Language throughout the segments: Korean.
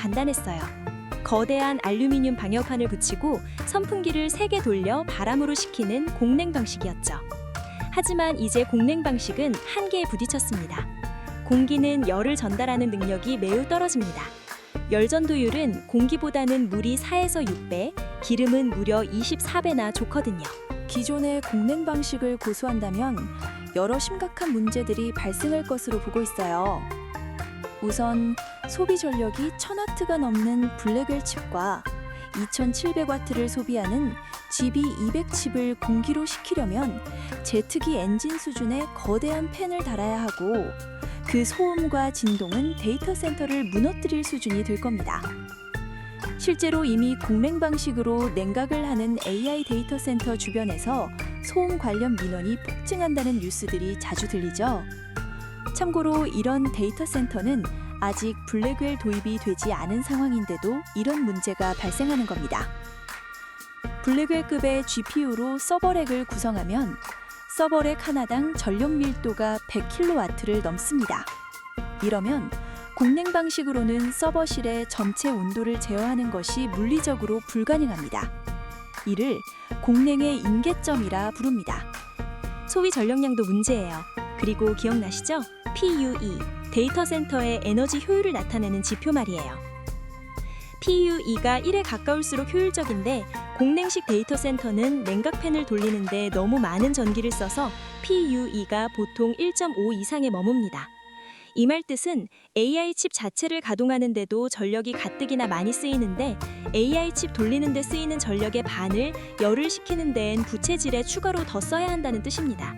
간단했어요. 거대한 알루미늄 방열판을 붙이고 선풍기를 3개 돌려 바람으로 식히는 공냉 방식이었죠. 하지만 이제 공냉 방식은 한계에 부딪혔습니다. 공기는 열을 전달하는 능력이 매우 떨어집니다. 열 전도율은 공기보다는 물이 4에서 6배, 기름은 무려 24배나 좋거든요. 기존의 공냉 방식을 고수한다면 여러 심각한 문제들이 발생할 것으로 보고 있어요. 우선 소비 전력이 1000W가 넘는 블랙웰 칩과 2700W를 소비하는 GB200 칩을 공기로 식히려면 제트기 엔진 수준의 거대한 팬을 달아야 하고, 그 소음과 진동은 데이터 센터를 무너뜨릴 수준이 될 겁니다. 실제로 이미 공냉 방식으로 냉각을 하는 AI 데이터 센터 주변에서 소음 관련 민원이 폭증한다는 뉴스들이 자주 들리죠. 참고로 이런 데이터 센터는 아직 블랙웰 도입이 되지 않은 상황인데도 이런 문제가 발생하는 겁니다. 블랙웰급의 GPU로 서버렉을 구성하면 서버렉 하나당 전력 밀도가 100kW를 넘습니다. 이러면 공냉 방식으로는 서버실의 전체 온도를 제어하는 것이 물리적으로 불가능합니다. 이를 공냉의 임계점이라 부릅니다. 소위 전력량도 문제예요. 그리고 기억나시죠? PUE, 데이터 센터의 에너지 효율을 나타내는 지표 말이에요. PUE가 1에 가까울수록 효율적인데, 공냉식 데이터 센터는 냉각팬을 돌리는데 너무 많은 전기를 써서 PUE가 보통 1.5 이상에 머뭅니다. 이 말 뜻은 AI 칩 자체를 가동하는데도 전력이 가뜩이나 많이 쓰이는데, AI 칩 돌리는 데 쓰이는 전력의 반을 열을 식히는 데엔 부채질에 추가로 더 써야 한다는 뜻입니다.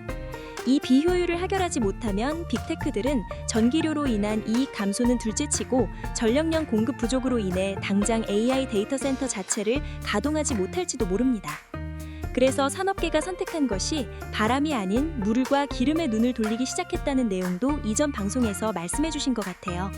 이 비효율을 해결하지 못하면 빅테크들은 전기료로 인한 이익 감소는 둘째치고 전력량 공급 부족으로 인해 당장 AI 데이터 센터 자체를 가동하지 못할지도 모릅니다. 그래서 산업계가 선택한 것이 바람이 아닌 물과 기름에 눈을 돌리기 시작했다는 내용도 이전 방송에서 말씀해 주신 것 같아요.